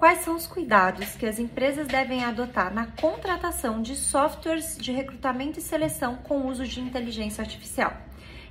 Quais são os cuidados que as empresas devem adotar na contratação de softwares de recrutamento e seleção com uso de inteligência artificial?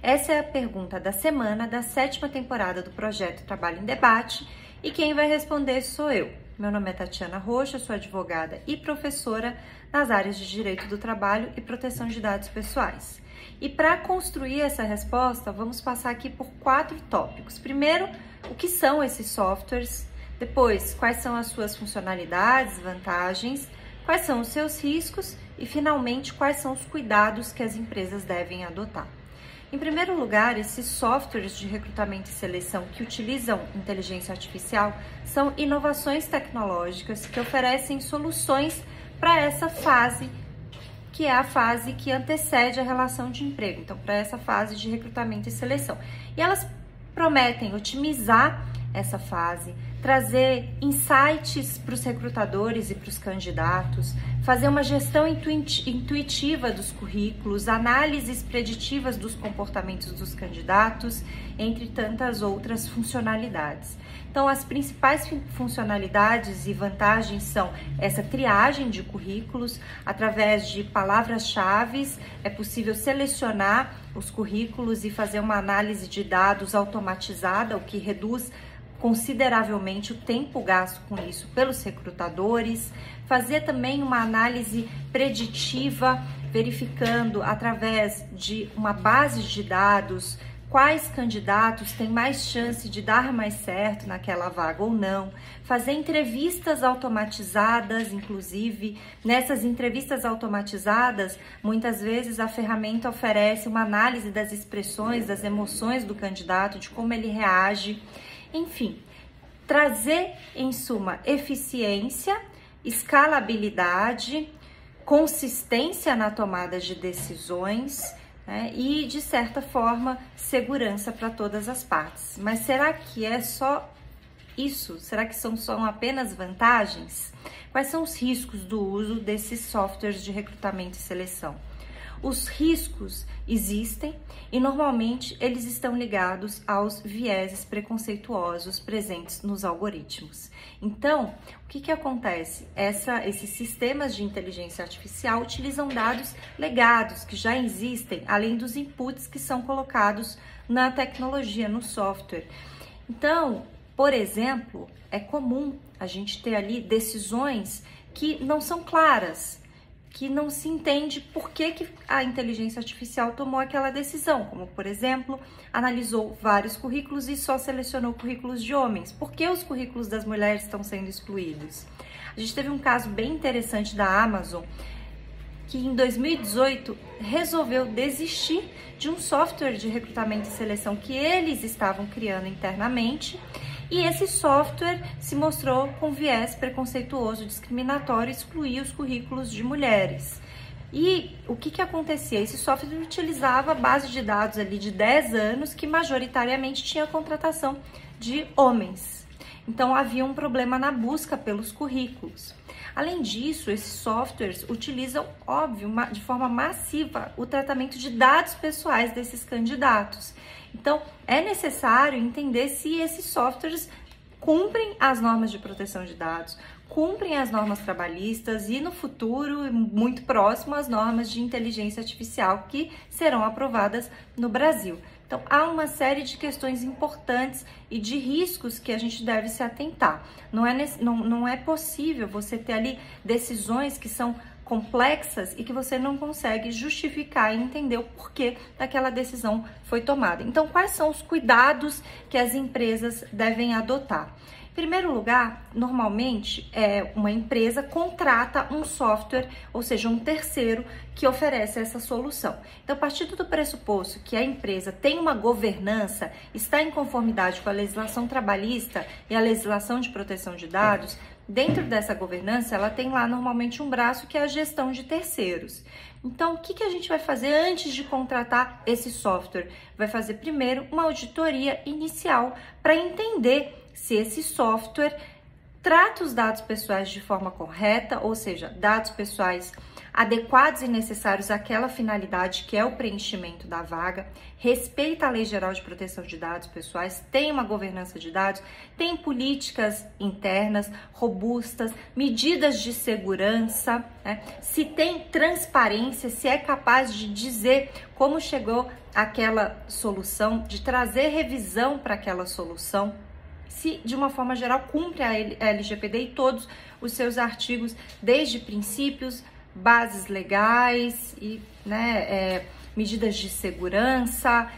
Essa é a pergunta da semana da 7ª temporada do projeto Trabalho em Debate e quem vai responder sou eu. Meu nome é Tatiana Rocha, sou advogada e professora nas áreas de Direito do Trabalho e Proteção de Dados Pessoais. E para construir essa resposta, vamos passar aqui por 4 tópicos. Primeiro, o que são esses softwares? Depois, quais são as suas funcionalidades, vantagens, quais são os seus riscos e, finalmente, quais são os cuidados que as empresas devem adotar. Em primeiro lugar, esses softwares de recrutamento e seleção que utilizam inteligência artificial são inovações tecnológicas que oferecem soluções para essa fase, que é a fase que antecede a relação de emprego, então para essa fase de recrutamento e seleção. E elas prometem otimizar essa fase, trazer insights para os recrutadores e para os candidatos, fazer uma gestão intuitiva dos currículos, análises preditivas dos comportamentos dos candidatos, entre tantas outras funcionalidades. Então, as principais funcionalidades e vantagens são essa triagem de currículos. Através de palavras-chave, é possível selecionar os currículos e fazer uma análise de dados automatizada, o que reduz consideravelmente o tempo gasto com isso pelos recrutadores, fazer também uma análise preditiva, verificando através de uma base de dados quais candidatos têm mais chance de dar mais certo naquela vaga ou não, fazer entrevistas automatizadas, inclusive nessas entrevistas automatizadas, muitas vezes a ferramenta oferece uma análise das expressões, das emoções do candidato, de como ele reage. Enfim, trazer, em suma, eficiência, escalabilidade, consistência na tomada de decisões, né, e, de certa forma, segurança para todas as partes. Mas será que é só isso? Será que são apenas vantagens? Quais são os riscos do uso desses softwares de recrutamento e seleção? Os riscos existem e normalmente eles estão ligados aos vieses preconceituosos presentes nos algoritmos. Então, o que acontece? Esses sistemas de inteligência artificial utilizam dados legados que já existem, além dos inputs que são colocados na tecnologia, no software. Então, por exemplo, é comum a gente ter ali decisões que não são claras, que não se entende por que a inteligência artificial tomou aquela decisão, como, por exemplo, analisou vários currículos e só selecionou currículos de homens. Por que os currículos das mulheres estão sendo excluídos? A gente teve um caso bem interessante da Amazon, que em 2018 resolveu desistir de um software de recrutamento e seleção que eles estavam criando internamente, e esse software se mostrou com viés preconceituoso, discriminatório, e excluía os currículos de mulheres. E o que acontecia? Esse software utilizava a base de dados ali de 10 anos, que majoritariamente tinha contratação de homens. Então havia um problema na busca pelos currículos. Além disso, esses softwares utilizam, óbvio, de forma massiva o tratamento de dados pessoais desses candidatos. Então, é necessário entender se esses softwares cumprem as normas de proteção de dados, cumprem as normas trabalhistas e, no futuro, muito próximo, as normas de inteligência artificial que serão aprovadas no Brasil. Então, há uma série de questões importantes e de riscos que a gente deve se atentar. Não é possível você ter ali decisões que são complexas e que você não consegue justificar e entender o porquê daquela decisão foi tomada. Então, quais são os cuidados que as empresas devem adotar? Em primeiro lugar, normalmente, uma empresa contrata um software, ou seja, um terceiro, que oferece essa solução. Então, a partir do pressuposto que a empresa tem uma governança, está em conformidade com a legislação trabalhista e a legislação de proteção de dados, dentro dessa governança, ela tem lá normalmente um braço que é a gestão de terceiros. Então, o que a gente vai fazer antes de contratar esse software? Vai fazer primeiro uma auditoria inicial para entender se esse software trata os dados pessoais de forma correta, ou seja, dados pessoais adequados e necessários àquela finalidade que é o preenchimento da vaga, respeita a Lei Geral de Proteção de Dados Pessoais, tem uma governança de dados, tem políticas internas robustas, medidas de segurança, né? Se tem transparência, se é capaz de dizer como chegou aquela solução, de trazer revisão para aquela solução, se de uma forma geral cumpre a LGPD e todos os seus artigos, desde princípios, bases legais e medidas de segurança,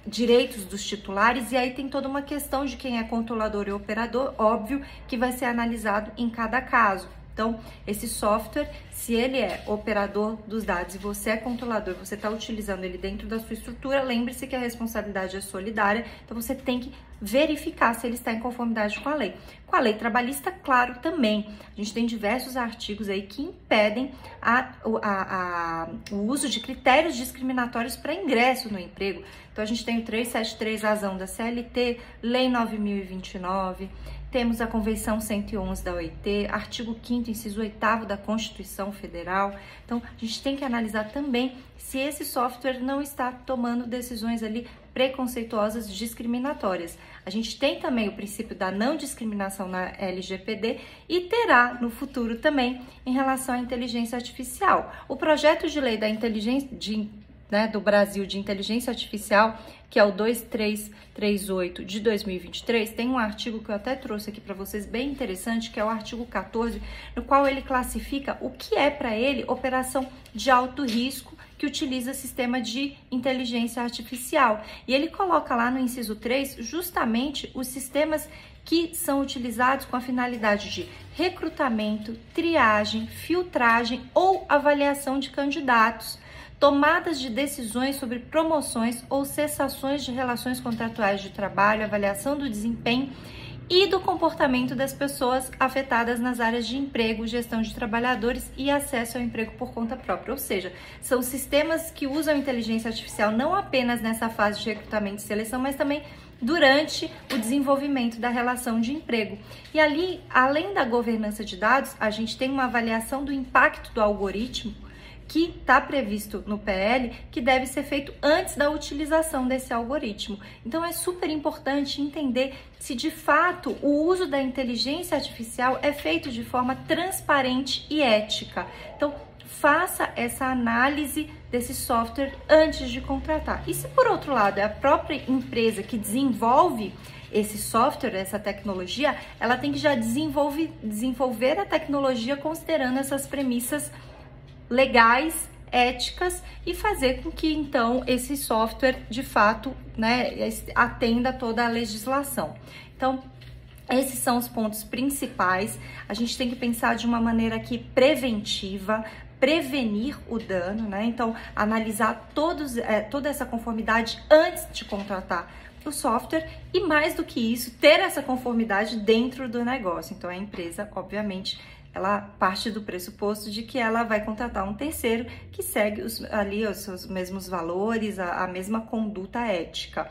direitos dos titulares, e aí tem toda uma questão de quem é controlador e operador, óbvio, que vai ser analisado em cada caso. Então, esse software, se ele é operador dos dados e você é controlador, você está utilizando ele dentro da sua estrutura, lembre-se que a responsabilidade é solidária, então você tem que verificar se ele está em conformidade com a lei. Com a lei trabalhista, claro, também. A gente tem diversos artigos aí que impedem o uso de critérios discriminatórios para ingresso no emprego. Então, a gente tem o 373, razão da CLT, Lei 9.029, temos a Convenção 111 da OIT, artigo 5º, inciso 8º da Constituição Federal. Então, a gente tem que analisar também se esse software não está tomando decisões ali preconceituosas discriminatórias. A gente tem também o princípio da não discriminação na LGPD e terá no futuro também em relação à inteligência artificial. O projeto de lei da inteligência do Brasil de inteligência artificial, que é o 2338 de 2023, tem um artigo que eu até trouxe aqui para vocês bem interessante, que é o artigo 14, no qual ele classifica o que é para ele operação de alto risco que utiliza sistema de inteligência artificial. E ele coloca lá no inciso 3 justamente os sistemas que são utilizados com a finalidade de recrutamento, triagem, filtragem ou avaliação de candidatos, tomadas de decisões sobre promoções ou cessações de relações contratuais de trabalho, avaliação do desempenho e do comportamento das pessoas afetadas nas áreas de emprego, gestão de trabalhadores e acesso ao emprego por conta própria. Ou seja, são sistemas que usam inteligência artificial não apenas nessa fase de recrutamento e seleção, mas também durante o desenvolvimento da relação de emprego. E ali, além da governança de dados, a gente tem uma avaliação do impacto do algoritmo que está previsto no PL, que deve ser feito antes da utilização desse algoritmo. Então, é super importante entender se de fato o uso da inteligência artificial é feito de forma transparente e ética. Então, faça essa análise desse software antes de contratar. E se por outro lado é a própria empresa que desenvolve esse software, essa tecnologia, ela tem que já desenvolver a tecnologia considerando essas premissas legais, éticas, e fazer com que então esse software de fato atenda toda a legislação. Então, esses são os pontos principais. A gente tem que pensar de uma maneira aqui preventiva, prevenir o dano, né? Então, analisar toda essa conformidade antes de contratar o software e, mais do que isso, ter essa conformidade dentro do negócio. Então, a empresa, obviamente, ela parte do pressuposto de que ela vai contratar um terceiro que segue os seus mesmos valores, a mesma conduta ética.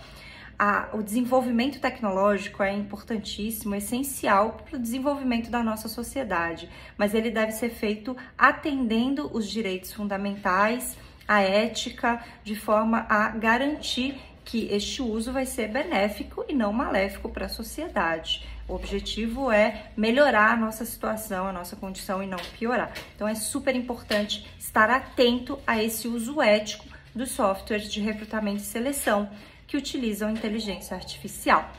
O desenvolvimento tecnológico é importantíssimo, essencial para o desenvolvimento da nossa sociedade, mas ele deve ser feito atendendo os direitos fundamentais, a ética, de forma a garantir que este uso vai ser benéfico e não maléfico para a sociedade. O objetivo é melhorar a nossa situação, a nossa condição e não piorar. Então é super importante estar atento a esse uso ético dos softwares de recrutamento e seleção que utilizam inteligência artificial.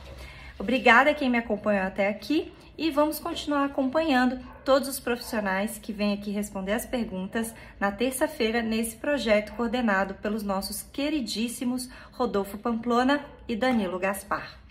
Obrigada a quem me acompanhou até aqui e vamos continuar acompanhando todos os profissionais que vêm aqui responder as perguntas na terça-feira nesse projeto coordenado pelos nossos queridíssimos Rodolfo Pamplona e Danilo Gaspar.